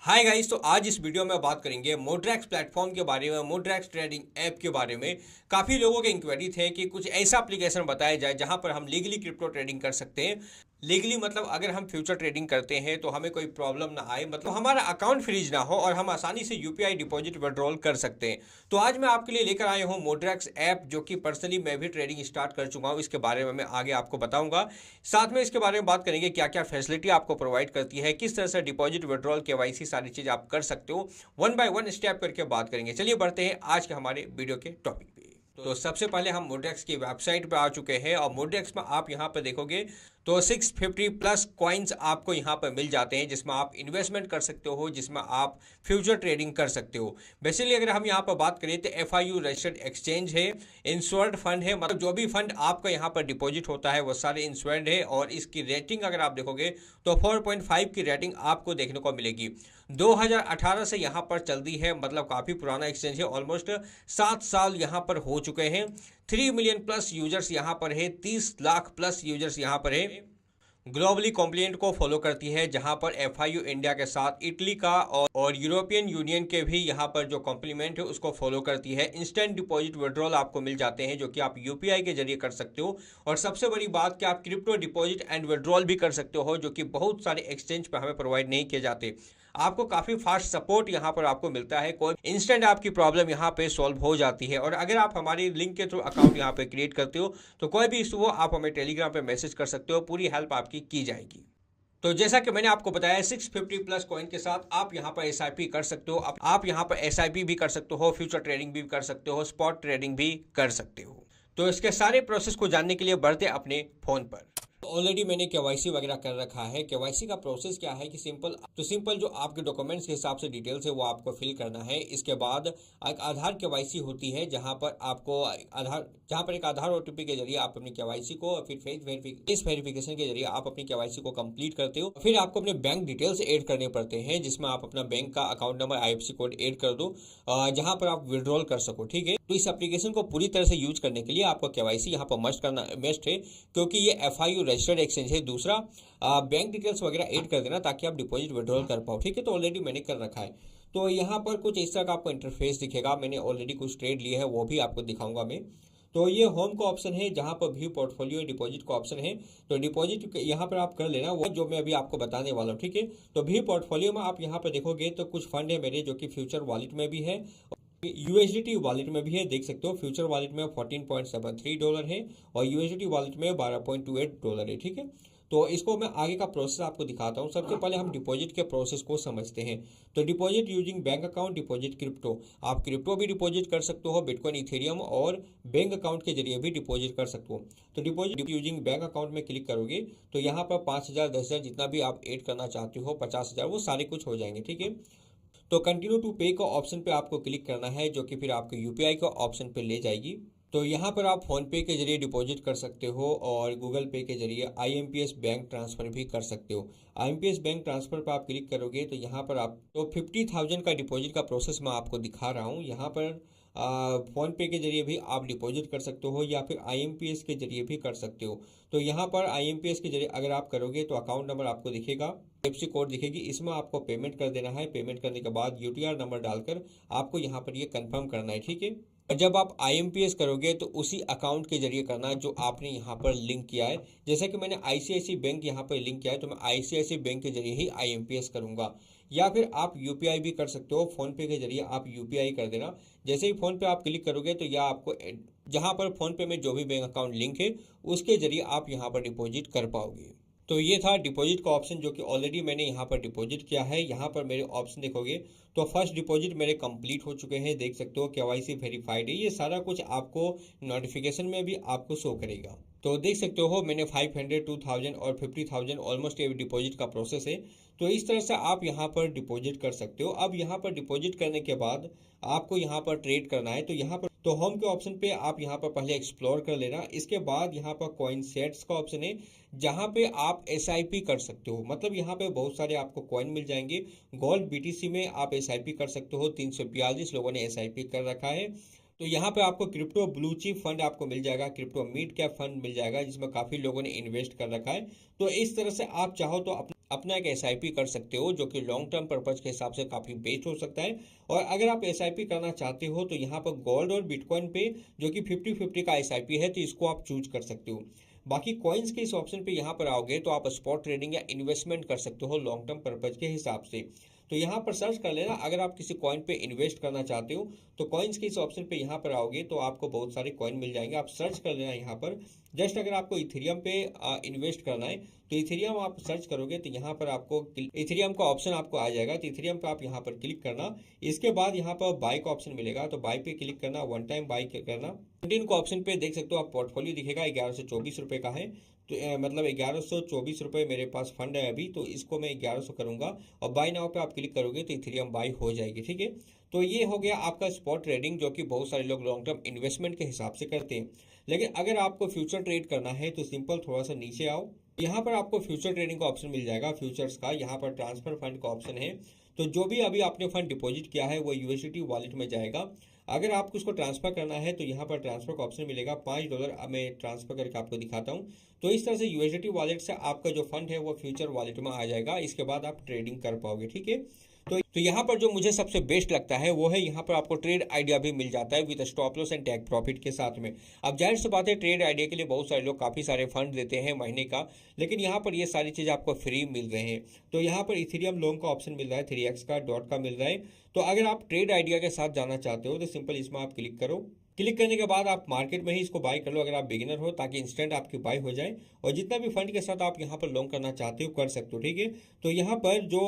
Hi guys, तो आज इस वीडियो में बात करेंगे मोड्रेक्स प्लेटफॉर्म के बारे में, मोड्रेक्स ट्रेडिंग ऐप के बारे में। काफ़ी लोगों के इंक्वायरी थे कि कुछ ऐसा एप्लीकेशन बताया जाए जहां पर हम लीगली क्रिप्टो ट्रेडिंग कर सकते हैं। लीगली मतलब अगर हम फ्यूचर ट्रेडिंग करते हैं तो हमें कोई प्रॉब्लम ना आए, मतलब हमारा अकाउंट फ्रीज ना हो और हम आसानी से यूपीआई डिपॉजिट विड्रॉल कर सकते हैं। तो आज मैं आपके लिए लेकर आया हूँ मोड्रेक्स ऐप, जो कि पर्सनली मैं भी ट्रेडिंग स्टार्ट कर चुका हूँ। इसके बारे में मैं आगे आपको बताऊंगा। साथ में इसके बारे में बात करेंगे क्या क्या फैसिलिटी आपको प्रोवाइड करती है, किस तरह से डिपॉजिट विड्रॉल केवाईसी सारी चीज़ आप कर सकते हो। वन बाय वन स्टेप करके बात करेंगे। चलिए बढ़ते हैं आज के हमारे वीडियो के टॉपिक पे। तो सबसे पहले हम मोड्रेक्स की वेबसाइट पर आ चुके हैं और मोड्रेक्स में आप यहाँ पर देखोगे तो 650 प्लस कॉइन्स आपको यहाँ पर मिल जाते हैं, जिसमें आप इन्वेस्टमेंट कर सकते हो, जिसमें आप फ्यूचर ट्रेडिंग कर सकते हो। बेसिकली अगर हम यहाँ पर बात करें तो एफआईयू रजिस्टर्ड एक्सचेंज है, इंश्योर्ड फंड है, मतलब जो भी फंड आपका यहाँ पर डिपॉजिट होता है वो सारे इंश्योर्ड है। और इसकी रेटिंग अगर आप देखोगे तो 4.5 की रेटिंग आपको देखने को मिलेगी। 2018 से यहाँ पर चलती है, मतलब काफ़ी पुराना एक्सचेंज है। ऑलमोस्ट 7 साल यहाँ पर हो चुके हैं। 3 मिलियन प्लस यूजर्स यहाँ पर है, 30 लाख प्लस यूजर्स यहाँ पर है। ग्लोबली कॉम्प्लिएंट को फॉलो करती है, जहां पर एफआईयू इंडिया के साथ इटली का और यूरोपियन यूनियन के भी यहां पर जो कॉम्प्लीमेंट है उसको फॉलो करती है। इंस्टेंट डिपॉजिट विड्रॉल आपको मिल जाते हैं, जो कि आप यूपीआई के जरिए कर सकते हो। और सबसे बड़ी बात कि आप क्रिप्टो डिपॉजिट एंड विड्रॉल भी कर सकते हो, जो कि बहुत सारे एक्सचेंज पर हमें प्रोवाइड नहीं किए जाते। आपको काफ़ी फास्ट सपोर्ट यहाँ पर आपको मिलता है, कोई इंस्टेंट आपकी प्रॉब्लम यहाँ पे सॉल्व हो जाती है। और अगर आप हमारी लिंक के थ्रू अकाउंट यहाँ पे क्रिएट करते हो तो कोई भी इशू हो आप हमें टेलीग्राम पे मैसेज कर सकते हो, पूरी हेल्प आपकी की जाएगी। तो जैसा कि मैंने आपको बताया, 650 प्लस कॉइन के साथ आप यहाँ पर एसआईपी कर सकते हो। आप यहाँ पर एसआईपी भी कर सकते हो, फ्यूचर ट्रेडिंग भी कर सकते हो, स्पॉट ट्रेडिंग भी कर सकते हो। तो इसके सारे प्रोसेस को जानने के लिए बढ़ते अपने फोन पर। ऑलरेडी मैंने केवाईसी वगैरह कर रखा है। केवाईसी का प्रोसेस क्या है कि सिंपल जो आपके डॉक्यूमेंट्स के हिसाब से डिटेल्स है वो आपको फिल करना है। इसके बाद एक आधार केवाईसी होती है, जहां पर एक आधार ओटीपी के जरिए आप अपनी केवाईसी को, फिर फेस वेरिफिकेशन के जरिए आप अपनी केवाईसी को कंप्लीट करते हो। फिर आपको अपने बैंक डिटेल्स ऐड करने पड़ते हैं, जिसमें आप अपना बैंक का account number, IFSC code add कर दो, जहां पर आप विड्रॉल कर सको। ठीक है, तो इस एप्लीकेशन को पूरी तरह से यूज करने के लिए आपको केवाईसी यहाँ पर मस्ट है, क्योंकि ये एफआईयू रजिस्टर्ड एक्सचेंज है। दूसरा, बैंक डिटेल्स वगैरह ऐड कर देना ताकि आप डिपॉजिट विड्रॉल कर पाओ। ठीक है, तो ऑलरेडी मैंने कर रखा है। तो यहाँ पर कुछ इस तरह का आपको इंटरफेस दिखेगा। मैंने ऑलरेडी कुछ ट्रेड लिए है, वो भी आपको दिखाऊंगा मैं। तो ये होम का ऑप्शन है, जहां पर व्यू पोर्टफोलियो डिपॉजिट का ऑप्शन है। तो डिपॉजिट यहाँ पर आप कर लेना, वो जो मैं अभी आपको बताने वाला हूँ। ठीक है, तो व्यू पोर्टफोलियो में आप यहाँ पर देखोगे तो कुछ फंड है मेरे, जो कि फ्यूचर वॉलेट में भी है, यूएसडीटी वॉलेट में भी है। देख सकते हो, फ्यूचर वॉलेट में $14.73 है और यूएसडीटी वॉलेट में $12.28 है। ठीक है, तो इसको मैं आगे का प्रोसेस आपको दिखाता हूँ। सबसे पहले हम डिपॉजिट के प्रोसेस को समझते हैं। तो deposit using bank account, deposit crypto. आप क्रिप्टो भी डिपॉजिट कर सकते हो, बिटकॉइन, इथेरियम, और बैंक अकाउंट के जरिए भी डिपॉजिट कर सकते हो। तो डिपॉजिट यूजिंग बैंक अकाउंट में क्लिक करोगे तो यहाँ पर 5,000, 10,000 जितना भी आप ऐड करना चाहते हो, 50,000, वो सारे कुछ हो जाएंगे। ठीक है, तो कंटिन्यू टू पे का ऑप्शन पे आपको क्लिक करना है, जो कि फिर आपको यूपीआई का ऑप्शन पे ले जाएगी। तो यहाँ पर आप फोन पे के जरिए डिपॉजिट कर सकते हो और गूगल पे के जरिए आईएमपीएस बैंक ट्रांसफर भी कर सकते हो। आईएमपीएस बैंक ट्रांसफर पर आप क्लिक करोगे तो यहाँ पर आप 50,000 का डिपॉजिट का प्रोसेस मैं आपको दिखा रहा हूँ। यहाँ पर फोन पे के जरिए भी आप डिपॉजिट कर सकते हो या फिर आईएमपीएस के जरिए भी कर सकते हो। तो यहाँ पर आईएमपीएस के जरिए अगर आप करोगे तो अकाउंट नंबर आपको दिखेगा, आईएफएससी कोड दिखेगी, इसमें आपको पेमेंट कर देना है। पेमेंट करने के बाद यूटीआर नंबर डालकर आपको यहाँ पर ये कंफर्म करना है। ठीक है, और जब आप आईएमपीएस करोगे तो उसी अकाउंट के जरिए करना जो आपने यहाँ पर लिंक किया है। जैसे कि मैंने आईसीआईसी बैंक यहाँ पर लिंक किया है, तो मैं आईसीआईसी बैंक के जरिए ही आईएमपीएस करूँगा। या फिर आप यूपीआई भी कर सकते हो, फोन पे के जरिए आप यूपीआई कर देना। जैसे ही फोन पे आप क्लिक करोगे तो यह आपको जहाँ पर फोन पे में जो भी बैंक अकाउंट लिंक है उसके जरिए आप यहाँ पर डिपॉजिट कर पाओगे। तो ये था डिपॉजिट का ऑप्शन, जो कि ऑलरेडी मैंने यहाँ पर डिपॉजिट किया है। यहाँ पर मेरे ऑप्शन देखोगे तो फर्स्ट डिपॉजिट मेरे कंप्लीट हो चुके हैं। देख सकते हो केवाईसी वेरीफाइड है। ये सारा कुछ आपको नोटिफिकेशन में भी आपको शो करेगा। तो देख सकते हो मैंने 500, 2,000 और 50,000 ऑलमोस्ट ये डिपॉजिट का प्रोसेस है। तो इस तरह से आप यहाँ पर डिपॉजिट कर सकते हो। अब यहाँ पर डिपॉजिट करने के बाद आपको यहाँ पर ट्रेड करना है। तो यहाँ पर तो होम के ऑप्शन पे आप यहाँ पर पहले एक्सप्लोर कर लेना। इसके बाद यहाँ पर कॉइन सेट्स का ऑप्शन है, जहाँ पे आप एसआईपी कर सकते हो। मतलब यहाँ पे बहुत सारे आपको कॉइन मिल जाएंगे। गोल्ड बीटीसी में आप एसआईपी कर सकते हो। 342 लोगों ने एसआईपी कर रखा है। तो यहाँ पे आपको क्रिप्टो ब्लू चिप फंड आपको मिल जाएगा, क्रिप्टो मिड कैप फंड मिल जाएगा, जिसमें काफी लोगों ने इन्वेस्ट कर रखा है। तो इस तरह से आप चाहो तो अपना एक एसआईपी कर सकते हो, जो कि लॉन्ग टर्म पर्पज के हिसाब से काफ़ी बेस्ट हो सकता है। और अगर आप एसआईपी करना चाहते हो तो यहाँ पर गोल्ड और बिटकॉइन पे जो कि 50-50 का एसआईपी है, तो इसको आप चूज कर सकते हो। बाकी कॉइन्स के इस ऑप्शन पे यहाँ पर आओगे तो आप स्पॉट ट्रेडिंग या इन्वेस्टमेंट कर सकते हो लॉन्ग टर्म पर्पज के हिसाब से। तो यहाँ पर सर्च कर लेना, अगर आप किसी कॉइन पे इन्वेस्ट करना चाहते हो तो कॉइन्स के इस ऑप्शन पे यहाँ पर आओगे तो आपको बहुत सारे कॉइन मिल जाएंगे, आप सर्च कर लेना यहाँ पर। जस्ट अगर आपको इथेरियम पे इन्वेस्ट करना है तो इथेरियम आप सर्च करोगे तो यहाँ पर आपको इथेरियम का ऑप्शन आपको आ जाएगा, तो इथेरियम पे आप यहाँ पर क्लिक करना। इसके बाद यहाँ पर बाय का ऑप्शन मिलेगा, तो बाय पे क्लिक करना, वन टाइम बाय करना। कंटिन्यू का ऑप्शन पे देख सकते हो आप, पोर्टफोलियो दिखेगा 1124 रुपये का है, तो मतलब 1124 रुपये मेरे पास फंड है अभी, तो इसको मैं 1100 करूंगा और बाय नाउ पे आप क्लिक करोगे तो इथेरियम बाय हो जाएगी। ठीक है, तो ये हो गया आपका स्पॉट ट्रेडिंग, जो कि बहुत सारे लोग लॉन्ग टर्म इन्वेस्टमेंट के हिसाब से करते हैं। लेकिन अगर आपको फ्यूचर ट्रेड करना है तो सिंपल थोड़ा सा नीचे आओ, यहाँ पर आपको फ्यूचर ट्रेडिंग का ऑप्शन मिल जाएगा, फ्यूचर्स का। यहाँ पर ट्रांसफर फंड का ऑप्शन है, तो जो भी अभी आपने फंड डिपॉजिट किया है वो यूएसडीटी वॉलेट में जाएगा। अगर आपको उसको ट्रांसफर करना है तो यहाँ पर ट्रांसफर का ऑप्शन मिलेगा, $5। अब मैं ट्रांसफर करके आपको दिखाता हूँ। तो इस तरह से यूएसडीटी वॉलेट से आपका जो फंड है वो फ्यूचर वॉलेट में आ जाएगा, इसके बाद आप ट्रेडिंग कर पाओगे। ठीक है, तो यहाँ पर जो मुझे सबसे बेस्ट लगता है वो है यहाँ पर आपको ट्रेड आइडिया भी मिल जाता है with stop loss and take profit के साथ में। अब जाहिर सी बात है, ट्रेड आइडिया के लिए बहुत सारे लोग काफ़ी सारे फंड देते हैं महीने का, लेकिन यहाँ पर ये सारी चीज़ आपको फ्री मिल रहे हैं। तो यहाँ पर इथेरियम लोन का ऑप्शन मिल रहा है, 3x का, डॉट का मिल रहा है। तो अगर आप ट्रेड आइडिया के साथ जाना चाहते हो तो सिंपल इसमें आप क्लिक करो। क्लिक करने के बाद आप मार्केट में ही इसको बाय कर लो अगर आप बिगिनर हो, ताकि इंस्टेंट आपकी बाय हो जाए। और जितना भी फंड के साथ आप यहाँ पर लॉन्ग करना चाहते हो कर सकते हो। ठीक है, तो यहाँ पर जो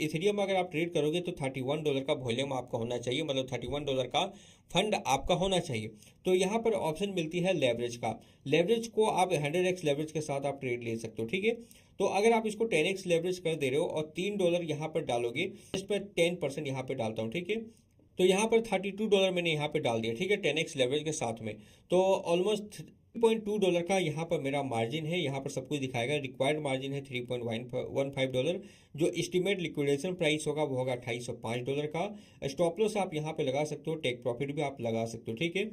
इथेरियम अगर आप ट्रेड करोगे तो $31 का वॉल्यूम आपका होना चाहिए, मतलब $31 का फंड आपका होना चाहिए। तो यहाँ पर ऑप्शन मिलती है लेवरेज का, लेवरेज को आप 100x लेवरेज के साथ आप ट्रेड ले सकते हो। ठीक है, तो अगर आप इसको 10x लेवरेज कर दे रहे हो और $3 यहाँ पर डालोगे, इस पर 10% यहाँ पे डालता हूँ। ठीक है, तो यहाँ पर $32 मैंने यहाँ पे डाल दिया। ठीक है, 10x लेवरेज के साथ में, तो ऑलमोस्ट $3.2 का यहाँ पर मेरा मार्जिन है। यहाँ पर सब कुछ दिखाएगा, रिक्वायर्ड मार्जिन है $3.15, जो एस्टिमेट लिक्विडेशन प्राइस होगा वो होगा $2805 का। स्टॉप लॉस आप यहाँ पे लगा सकते हो, टेक प्रॉफिट भी आप लगा सकते हो। ठीक है,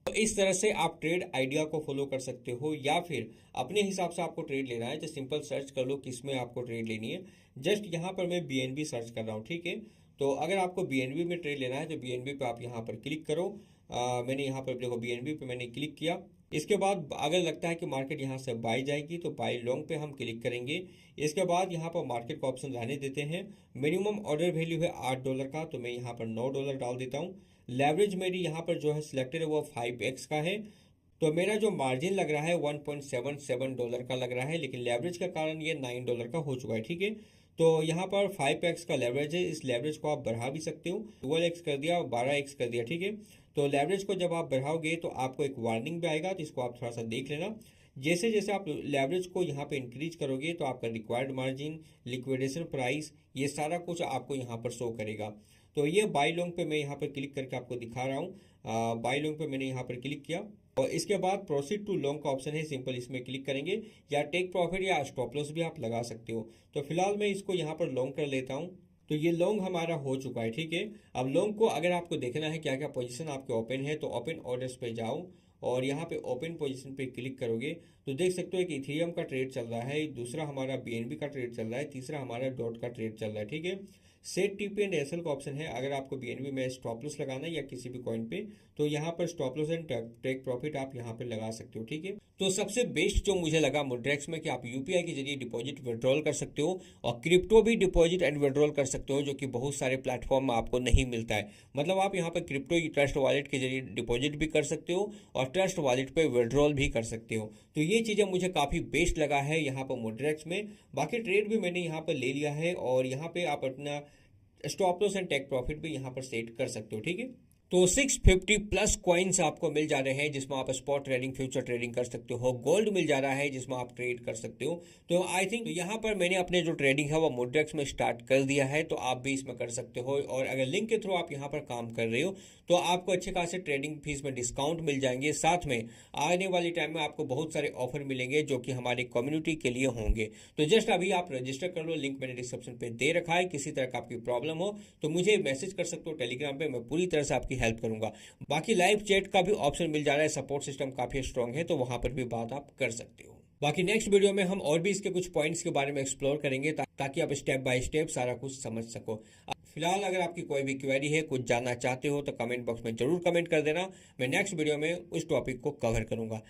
तो इस तरह से आप ट्रेड आइडिया को फॉलो कर सकते हो, या फिर अपने हिसाब से आपको ट्रेड लेना है तो सिंपल सर्च कर लो किस में आपको ट्रेड लेनी है। जस्ट यहाँ पर मैं बीएनबी सर्च कर रहा हूँ। ठीक है, तो अगर आपको बीएनबी में ट्रेड लेना है तो बीएनबी पे आप यहाँ पर क्लिक करो। मैंने यहाँ पर देखो बीएनबी पे मैंने क्लिक किया। इसके बाद अगर लगता है कि मार्केट यहाँ से बाई जाएगी तो बाई लॉन्ग पे हम क्लिक करेंगे। इसके बाद यहाँ पर मार्केट का ऑप्शन रहने देते हैं। मिनिमम ऑर्डर वैल्यू है $8 का, तो मैं यहाँ पर $9 डाल देता हूँ। लेवरेज मेरी यहाँ पर जो है सिलेक्टेड है वो 5x का है, तो मेरा जो मार्जिन लग रहा है $1.77 का लग रहा है, लेकिन लेवरेज का कारण ये $9 का हो चुका है। ठीक है, तो यहाँ पर 5x का लेवरेज है, इस लेवरेज को आप बढ़ा भी सकते हो, 12x कर दिया, 12x कर दिया। ठीक है, तो लेवरेज को जब आप बढ़ाओगे तो आपको एक वार्निंग भी आएगा, तो इसको आप थोड़ा सा देख लेना। जैसे जैसे आप लेवरेज को यहाँ पे इंक्रीज करोगे तो आपका रिक्वायर्ड मार्जिन, लिक्विडेशन प्राइस, ये सारा कुछ आपको यहाँ पर शो करेगा। तो ये बाई लॉन्ग पे मैं यहाँ पर क्लिक करके आपको दिखा रहा हूँ। बाई लॉन्ग पे मैंने यहाँ पर क्लिक किया और इसके बाद प्रोसीड टू लॉन्ग का ऑप्शन है, सिंपल इसमें क्लिक करेंगे। या टेक प्रॉफिट या स्टॉप लॉस भी आप लगा सकते हो। तो फिलहाल मैं इसको यहाँ पर लॉन्ग कर लेता हूँ। तो ये लॉन्ग हमारा हो चुका है। ठीक है, अब लॉन्ग को अगर आपको देखना है क्या क्या पोजीशन आपके ओपन है, तो ओपन ऑर्डर्स पे जाओ और यहाँ पे ओपन पोजीशन पे क्लिक करोगे तो देख सकते हो कि इथेरियम का ट्रेड चल रहा है, दूसरा हमारा बीएनबी का ट्रेड चल रहा है, तीसरा हमारा डॉट का ट्रेड चल रहा है। ठीक है, सेट टीपी एंड एसएल का ऑप्शन है। अगर आपको बीएनबी में स्टॉप लॉस लगाना है या किसी भी कॉइन पे, तो यहाँ पर stop loss and take profit आप यहाँ पर लगा सकते हो। ठीक है, तो सबसे बेस्ट जो मुझे लगा मोड्रेक्स में कि आप यूपीआई के जरिए डिपॉजिट विड्रॉल कर सकते हो और क्रिप्टो भी डिपॉजिट एंड विड्रॉल कर सकते हो, जो कि बहुत सारे प्लेटफॉर्म में आपको नहीं मिलता है। मतलब आप यहाँ पर क्रिप्टो ट्रस्ट वॉलेट के जरिए डिपॉजिट भी कर सकते हो और ट्रस्ट वॉलेट पे विड्रॉल भी कर सकते हो। तो ये चीज़ें मुझे काफ़ी बेस्ट लगा है यहाँ पर मोड्रेक्स में। बाकी ट्रेड भी मैंने यहाँ पर ले लिया है और यहाँ पे आप अपना stop loss and take profit भी यहाँ पर सेट कर सकते हो। ठीक है, तो 650 प्लस कॉइन्स आपको मिल जा रहे हैं जिसमें आप स्पॉट ट्रेडिंग, फ्यूचर ट्रेडिंग कर सकते हो। गोल्ड मिल जा रहा है जिसमें आप ट्रेड कर सकते हो। तो आई थिंक यहाँ पर मैंने अपने जो ट्रेडिंग है वो मोड्रेक्स में स्टार्ट कर दिया है, तो आप भी इसमें कर सकते हो। और अगर लिंक के थ्रू आप यहाँ पर काम कर रहे हो तो आपको अच्छे खासे ट्रेडिंग फीस में डिस्काउंट मिल जाएंगे। साथ में आने वाले टाइम में आपको बहुत सारे ऑफर मिलेंगे जो कि हमारी कम्युनिटी के लिए होंगे। तो जस्ट अभी आप रजिस्टर कर लो, लिंक मैंने डिस्क्रिप्शन पे दे रखा है। किसी तरह का आपकी प्रॉब्लम हो तो मुझे मैसेज कर सकते हो टेलीग्राम पे, मैं पूरी तरह से आपकी हेल्प करूंगा। बाकी लाइव चैट का भी ऑप्शन मिल जा रहा है, सपोर्ट सिस्टम काफ़ी स्ट्रांग है, तो वहां पर भी बात आप कर सकते हो। बाकी नेक्स्ट वीडियो में हम और भी इसके कुछ पॉइंट्स के बारे में एक्सप्लोर करेंगे ताकि आप स्टेप बाय स्टेप सारा कुछ समझ सको। फिलहाल अगर आपकी कोई भी क्वेरी है, कुछ जानना चाहते हो तो कमेंट बॉक्स में जरूर कमेंट कर देना। मैं नेक्स्ट वीडियो में उस टॉपिक को कवर करूंगा।